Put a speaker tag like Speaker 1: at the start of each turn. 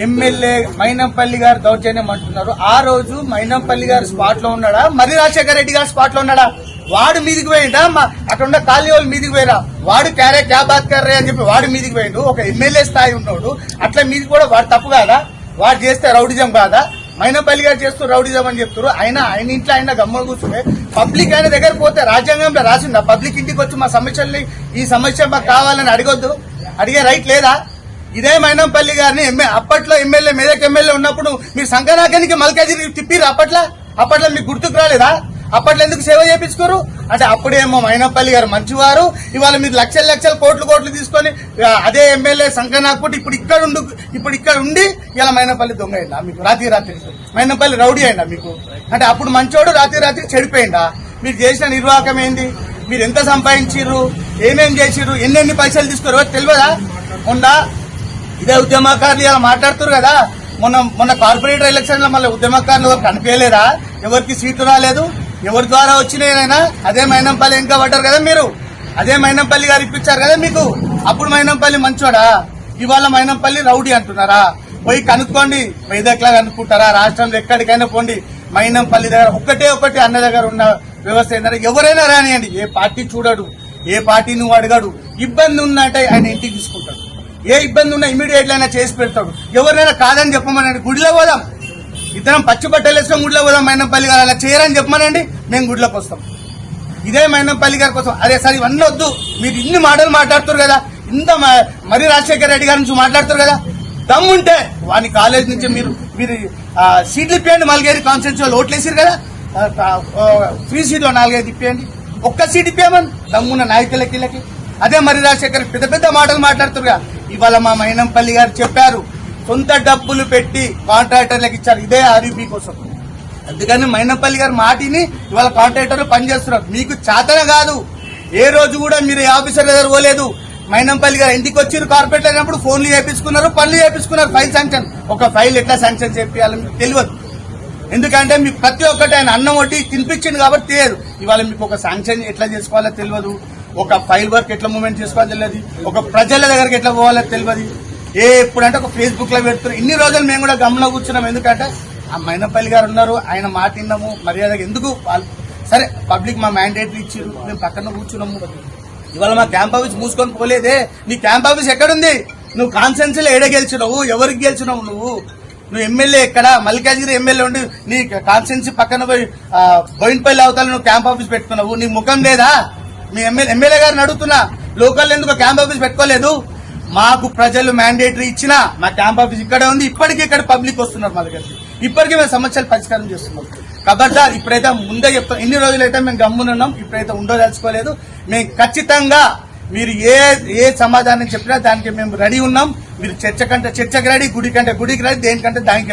Speaker 1: MLA Mynampally గారు దౌర్జన్యం అంటున్నారు. ఆ రోజు మైనంపల్లి గారు స్పాట్ లో ఉన్నాడా, మరి రాజశేఖర రెడ్డి గారు స్పాట్ లో ఉన్నాడా? వాడు మీదికి పోయిండా, అక్కడ ఉన్న ఖాళీ వాళ్ళు మీదికి పోయినా వాడు క్యా బాత్ కర్రే అని చెప్పి వాడు మీదికి పోయిండు. ఒక ఎమ్మెల్యే స్థాయి ఉన్నాడు, అట్లా మీది కూడా వాడు తప్పు కాదా? వాడు చేస్తే రౌడిజం కాదా? మైనంపల్లి గారు చేస్తూ రౌడిజం అని చెప్తారు. ఆయన ఇంట్లో ఆయన గమ్మలు కూర్చుంటే పబ్లిక్ ఆయన దగ్గర పోతే రాజ్యాంగంలో రాసిందా పబ్లిక్ ఇంటికి వచ్చి మా సమస్యల్ని ఈ సమస్య మాకు కావాలని అడగొద్దు? అడిగే రైట్ లేదా? ఇదే మైనంపల్లి గారిని అప్పట్లో ఎమ్మెల్యే మేదక్ ఎమ్మెల్యే ఉన్నప్పుడు మీరు సంకనాకానికి మల్కాజిగిరి తిప్పిరు. అప్పట్లో మీకు గుర్తుకు రాలేదా? అప్పట్లో ఎందుకు సేవ చేయించుకోరు? అంటే అప్పుడేమో మైనంపల్లి గారు మంచివారు, ఇవాళ మీరు లక్షల కోట్లు తీసుకొని అదే ఎమ్మెల్యే సంకనాకుటి ఇప్పుడు ఇక్కడ ఉండి ఇలా మైనంపల్లి దొంగ అయిందా మీకు? రాత్రి మైనంపల్లి రౌడీ అయిందా మీకు? అంటే అప్పుడు మంచోడు రాత్రి చెడిపోయిందా? మీరు చేసిన నిర్వాహకం ఏంది? మీరు ఎంత సంపాదించారు, ఏమేం చేసిర్రు, ఎన్ని పైసలు తీసుకోరు తెలియదా? ఇదే ఉద్యమకారులు ఇలా మాట్లాడుతారు కదా. మొన్న కార్పొరేటర్ ఎలక్షన్ లో మళ్ళీ ఉద్యమకారులు కనిపించలేదా? ఎవరికి సీట్లు రాలేదు, ఎవరి ద్వారా వచ్చినాయినా అదే మైనంపల్లి ఇంకా పడ్డారు కదా మీరు. అదే మైనంపల్లి గారు ఇప్పించారు కదా మీకు. అప్పుడు మైనంపల్లి మంచోడా, ఇవాళ మైనంపల్లి రౌడీ అంటున్నారా? పోయి కనుక్కోండి, వైదక్లా కనుక్కుంటారా? రాష్ట్రంలో ఎక్కడికైనా పోండి, మైనంపల్లి దగ్గర ఒకటి అన్న దగ్గర ఉన్న వ్యవస్థ ఏంటంటే ఎవరైనా రానియండి, ఏ పార్టీ చూడడు, ఏ పార్టీ నువ్వు అడగడు. ఇబ్బంది ఉందంటే ఆయన ఇంటికి తీసుకుంటాడు, ఏ ఇబ్బంది ఉన్నా ఇమీడియట్లీ అయినా చేసి పెడతాడు. ఎవరినైనా కాదని చెప్పమనండి, గుడిలో పోదాం, ఇద్దరం పచ్చి బట్టలు వేసుకొని గుడిలో పోదాం. మైనంపల్లి గారు అలా చేయరని చెప్పమనండి, మేము గుడిలోకి వస్తాం. ఇదే మైనంపల్లి గారి కోసం. అదే సార్ ఇవన్నీ వద్దు, మీరు ఇన్ని మాటలు మాట్లాడుతారు కదా, ఇంత మరి రాజశేఖర రెడ్డి గారి నుంచి మాట్లాడుతారు కదా, దమ్ముంటే వాని కాలేజ్ నుంచి మీరు సీట్లు ఇప్పియండి. మల్గేరి కాన్స్టిట్యూన్సీ ఓట్లు వేసారు కదా, ఫ్రీ సీట్లో 4-5 ఇప్పియండి, ఒక్క సీట్ ఇప్పామని దమ్మున్న నాయకులకి. అదే మరి రాజశేఖర్ పెద్ద మాటలు మాట్లాడుతున్నారు. ఇవాళ మా మైనంపల్లి గారు చెప్పారు, సొంత డబ్బులు పెట్టి కాంట్రాక్టర్లకు ఇచ్చారు, ఇదే ఆర్యూపీ కోసం. అందుకని మైనంపల్లి గారు మాటిని ఇవాళ కాంట్రాక్టర్లు పనిచేస్తున్నారు. మీకు చేతన కాదు, ఏ రోజు కూడా మీరు ఆఫీసర్ దగ్గర పోలేదు. మైనంపల్లి గారు ఇంటికి వచ్చి కార్పొరేటర్ అయినప్పుడు ఫోన్లు చేయించుకున్నారు, పనులు చేయించుకున్నారు. ఫైల్ శాంక్షన్, ఒక ఫైల్ ఎట్లా శాంక్షన్ చేయాలో మీకు తెలియదు. ఎందుకంటే మీకు ప్రతి ఒక్కటి ఆయన అన్నం వడ్డీ తినిపించింది కాబట్టి తెలియదు. ఇవాళ మీకు ఒక శాంక్షన్ ఎట్లా చేసుకోవాలో తెలియదు, ఒక ఫైల్ వర్క్ ఎట్లా మూవ్మెంట్ చేసుకోవాలో తెలియదు, ఒక ప్రజల దగ్గరికి ఎట్లా పోవాలో తెలియదు. ఎప్పుడంటే ఒక ఫేస్బుక్ లో పెడుతున్నారు. ఇన్ని రోజులు మేము కూడా గమనం కూర్చున్నాం. ఎందుకంటే ఆ మైనంపల్లి గారు ఉన్నారు, ఆయన మాట విన్నాము, మర్యాదగా ఎందుకు వాళ్ళు సరే పబ్లిక్ మా మ్యాండేటరీ ఇచ్చారు, మేము పక్కన కూర్చున్నాము. ఇవాళ మా క్యాంప్ ఆఫీస్ మూసుకొని పోలేదే. నీ క్యాంప్ ఆఫీస్ ఎక్కడుంది? నువ్వు కాన్స్టిట్యున్సీలో ఏడ గెలిచినావు, ఎవరికి గెలిచినావు? నువ్వు ఎమ్మెల్యే ఎక్కడ? మల్కాజిగిరి ఎమ్మెల్యే ఉండి నీ కాన్స్టిట్యున్సీ పక్కన పోయి బోయినపల్లి అవతల నువ్వు క్యాంప్ ఆఫీస్ పెట్టుకున్నావు. నీ ముఖం లేదా? మీ ఎమ్మెల్యే గారిని అడుగుతున్నా, లోకల్ ఎందుకు క్యాంప్ ఆఫీస్ పెట్టుకోలేదు? మాకు ప్రజలు మ్యాండేటరీ ఇచ్చినా మా క్యాంప్ ఆఫీస్ ఇక్కడే ఉంది. ఇప్పటికీ ఇక్కడ పబ్లిక్ వస్తున్నారు మా దగ్గరికి, ఇప్పటికీ మేము సమస్యలు పరిష్కారం చేస్తున్నాం. ఖబర్దార్, ఇప్పుడైతే ముందే చెప్తాం, ఇన్ని రోజులైతే మేము గమ్మునున్నాం, ఇప్పుడైతే ఉండదలుచుకోలేదు. మేము ఖచ్చితంగా మీరు ఏ సమాధానం చెప్పినా దానికి మేము రెడీ ఉన్నాం. మీరు చర్చకు రెడీ, గుడికి రెడీ, దేనికంటే దానికి రెడీ.